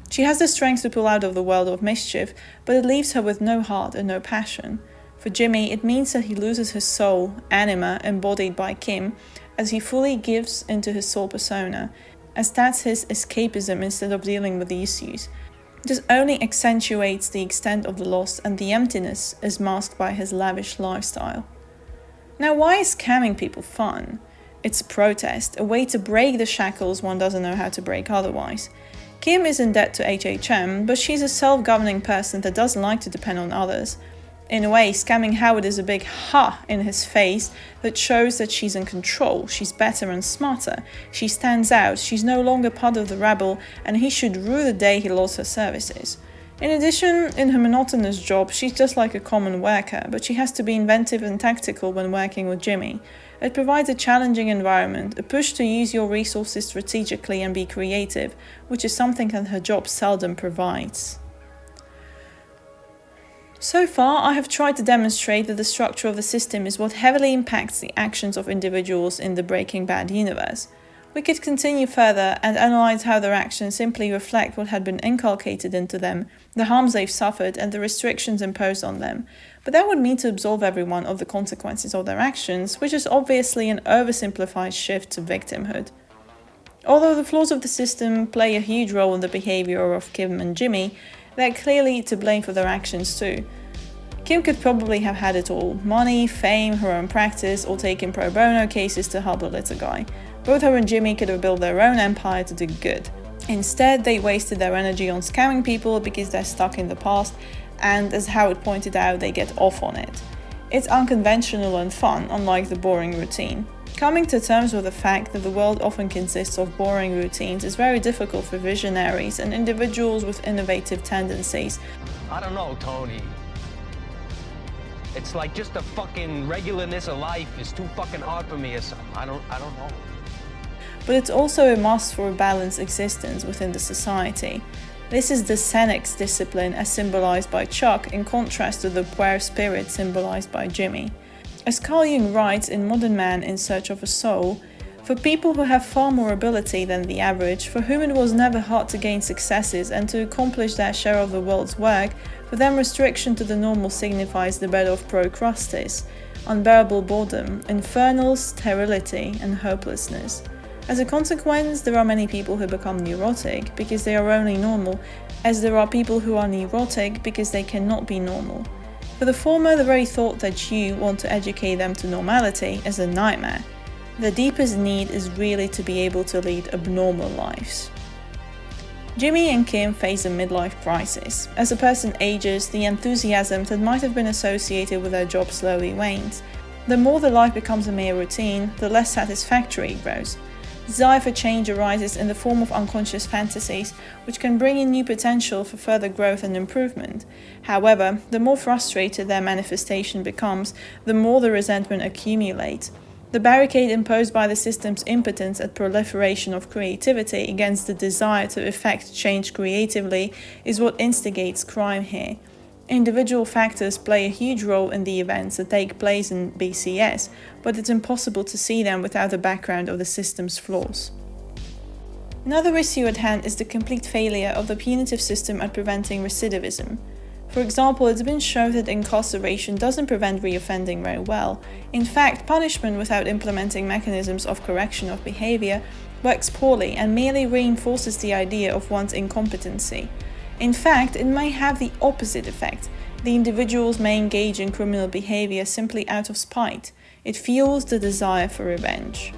She has the strength to pull out of the world of mischief, but it leaves her with no heart and no passion. For Jimmy, it means that he loses his soul, anima, embodied by Kim, as he fully gives into his soul persona, as that's his escapism instead of dealing with the issues. This only accentuates the extent of the loss, and the emptiness is masked by his lavish lifestyle. Now, why is scamming people fun? It's a protest, a way to break the shackles one doesn't know how to break otherwise. Kim is in debt to HHM, but she's a self-governing person that doesn't like to depend on others. In a way, scamming Howard is a big ha in his face that shows that she's in control, she's better and smarter, she stands out, she's no longer part of the rabble, and he should rue the day he lost her services. In addition, in her monotonous job, she's just like a common worker, but she has to be inventive and tactical when working with Jimmy. It provides a challenging environment, a push to use your resources strategically and be creative, which is something that her job seldom provides. So far, I have tried to demonstrate that the structure of the system is what heavily impacts the actions of individuals in the Breaking Bad universe. We could continue further and analyse how their actions simply reflect what had been inculcated into them, the harms they've suffered and the restrictions imposed on them. But that would mean to absolve everyone of the consequences of their actions, which is obviously an oversimplified shift to victimhood. Although the flaws of the system play a huge role in the behaviour of Kim and Jimmy, they're clearly to blame for their actions too. Kim could probably have had it all: money, fame, her own practice, or taken pro bono cases to help the little guy. Both her and Jimmy could have built their own empire to do good. Instead, they wasted their energy on scamming people because they're stuck in the past, and as Howard pointed out, they get off on it. It's unconventional and fun, unlike the boring routine. Coming to terms with the fact that the world often consists of boring routines is very difficult for visionaries and individuals with innovative tendencies. I don't know, Tony. It's like just the fucking regularness of life is too fucking hard for me or something. I don't know. But it's also a must for a balanced existence within the society. This is the Senex discipline as symbolized by Chuck, in contrast to the puer spirit symbolized by Jimmy. As Carl Jung writes in Modern Man in Search of a Soul, for people who have far more ability than the average, for whom it was never hard to gain successes and to accomplish their share of the world's work, for them restriction to the normal signifies the bed of procrustes, unbearable boredom, infernal sterility and hopelessness. As a consequence, there are many people who become neurotic because they are only normal, as there are people who are neurotic because they cannot be normal. For the former, the very thought that you want to educate them to normality is a nightmare. The deepest need is really to be able to lead abnormal lives. Jimmy and Kim face a midlife crisis. As a person ages, the enthusiasm that might have been associated with their job slowly wanes. The more the life becomes a mere routine, the less satisfactory it grows. Desire for change arises in the form of unconscious fantasies, which can bring in new potential for further growth and improvement. However, the more frustrated their manifestation becomes, the more the resentment accumulates. The barricade imposed by the system's impotence at proliferation of creativity against the desire to effect change creatively is what instigates crime here. Individual factors play a huge role in the events that take place in BCS, but it's impossible to see them without the background of the system's flaws. Another issue at hand is the complete failure of the punitive system at preventing recidivism. For example, it's been shown that incarceration doesn't prevent reoffending very well. In fact, punishment without implementing mechanisms of correction of behavior works poorly and merely reinforces the idea of one's incompetency. In fact, it may have the opposite effect. The individuals may engage in criminal behavior simply out of spite. It fuels the desire for revenge.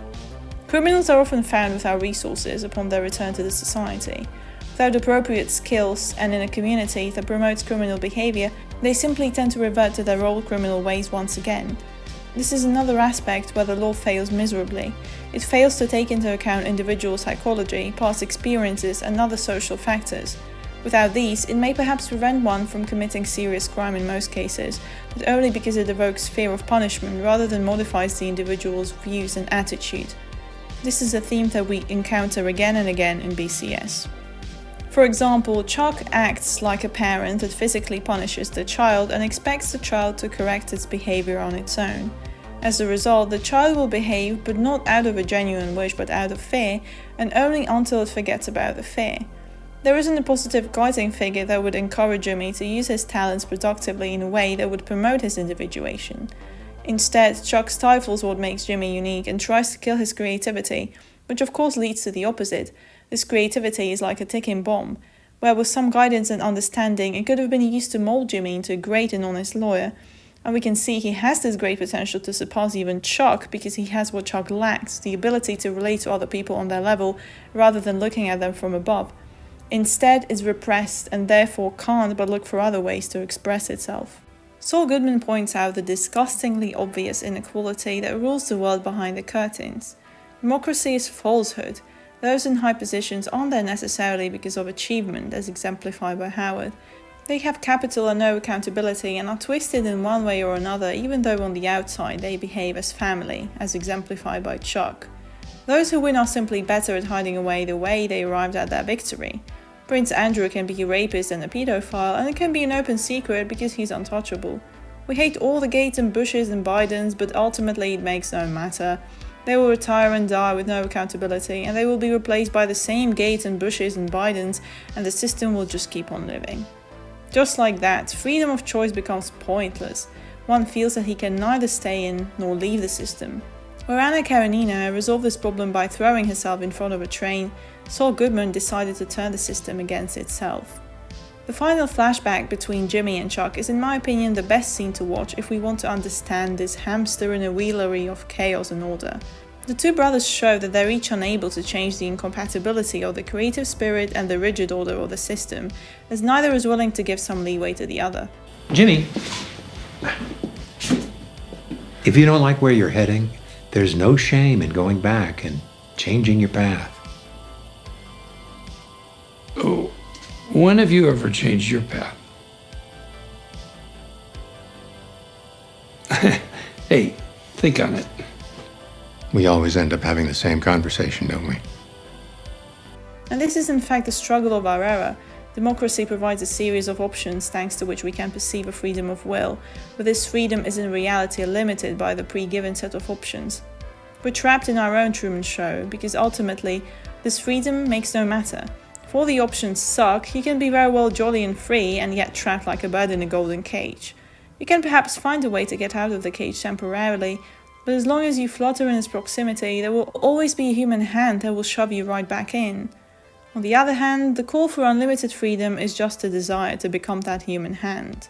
Criminals are often found without resources upon their return to the society. Without appropriate skills and in a community that promotes criminal behavior, they simply tend to revert to their old criminal ways once again. This is another aspect where the law fails miserably. It fails to take into account individual psychology, past experiences, and other social factors. Without these, it may perhaps prevent one from committing serious crime in most cases, but only because it evokes fear of punishment rather than modifies the individual's views and attitude. This is a theme that we encounter again and again in BCS. For example, Chuck acts like a parent that physically punishes the child and expects the child to correct its behavior on its own. As a result, the child will behave, but not out of a genuine wish but out of fear, and only until it forgets about the fear. There isn't a positive guiding figure that would encourage Jimmy to use his talents productively in a way that would promote his individuation. Instead, Chuck stifles what makes Jimmy unique and tries to kill his creativity, which of course leads to the opposite. This creativity is like a ticking bomb, where with some guidance and understanding it could have been used to mold Jimmy into a great and honest lawyer. And we can see he has this great potential to surpass even Chuck because he has what Chuck lacks, the ability to relate to other people on their level rather than looking at them from above. Instead, it's repressed and therefore can't but look for other ways to express itself. Saul Goodman points out the disgustingly obvious inequality that rules the world behind the curtains. Democracy is falsehood. Those in high positions aren't there necessarily because of achievement, as exemplified by Howard. They have capital and no accountability and are twisted in one way or another, even though on the outside they behave as family, as exemplified by Chuck. Those who win are simply better at hiding away the way they arrived at their victory. Prince Andrew can be a rapist and a pedophile, and it can be an open secret because he's untouchable. We hate all the Gates and Bushes and Bidens, but ultimately it makes no matter. They will retire and die with no accountability, and they will be replaced by the same Gates and Bushes and Bidens, and the system will just keep on living. Just like that, freedom of choice becomes pointless. One feels that he can neither stay in nor leave the system. Where Anna Karenina resolved this problem by throwing herself in front of a train, Saul Goodman decided to turn the system against itself. The final flashback between Jimmy and Chuck is in my opinion the best scene to watch if we want to understand this hamster in a wheelery of chaos and order. The two brothers show that they're each unable to change the incompatibility of the creative spirit and the rigid order of the system, as neither is willing to give some leeway to the other. Jimmy, if you don't like where you're heading, there's no shame in going back and changing your path. Oh, when have you ever changed your path? Hey, think on it. We always end up having the same conversation, don't we? And this is in fact the struggle of our era. Democracy provides a series of options thanks to which we can perceive a freedom of will, but this freedom is in reality limited by the pre-given set of options. We're trapped in our own Truman Show because ultimately this freedom makes no matter. If all the options suck, you can be very well jolly and free and yet trapped like a bird in a golden cage. You can perhaps find a way to get out of the cage temporarily, but as long as you flutter in its proximity, there will always be a human hand that will shove you right back in. On the other hand, the call for unlimited freedom is just a desire to become that human hand.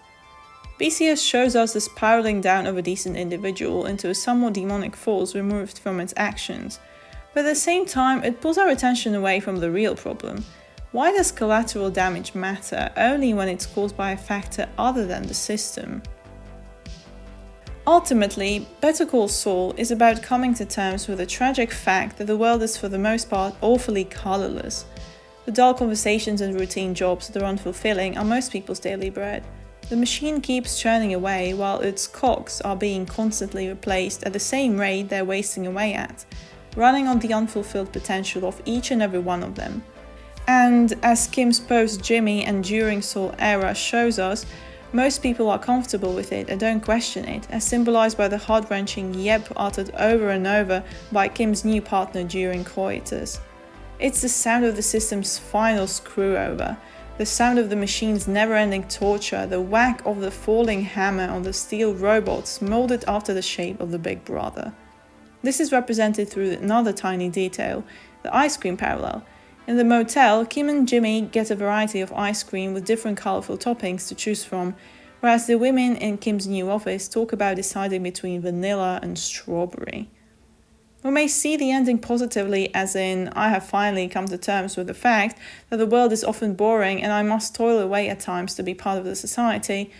BCS shows us the spiraling down of a decent individual into a somewhat demonic force removed from its actions, but at the same time it pulls our attention away from the real problem. Why does collateral damage matter only when it's caused by a factor other than the system? Ultimately, Better Call Saul is about coming to terms with the tragic fact that the world is for the most part awfully colourless. The dull conversations and routine jobs that are unfulfilling are most people's daily bread. The machine keeps churning away while its cogs are being constantly replaced at the same rate they're wasting away at, running on the unfulfilled potential of each and every one of them. And as Kim's post-Jimmy and during Saul era shows us, most people are comfortable with it and don't question it, as symbolized by the heart-wrenching yep uttered over and over by Kim's new partner during coitus. It's the sound of the system's final screw-over, the sound of the machine's never-ending torture, the whack of the falling hammer on the steel robots molded after the shape of the Big Brother. This is represented through another tiny detail, the ice cream parallel. In the motel, Kim and Jimmy get a variety of ice cream with different colorful toppings to choose from, whereas the women in Kim's new office talk about deciding between vanilla and strawberry. We may see the ending positively, as in, I have finally come to terms with the fact that the world is often boring and I must toil away at times to be part of the society,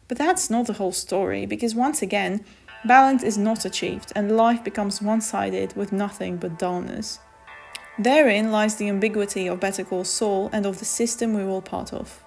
but that's not the whole story, because once again, balance is not achieved and life becomes one-sided with nothing but dullness. Therein lies the ambiguity of Better Call Saul and of the system we're all part of.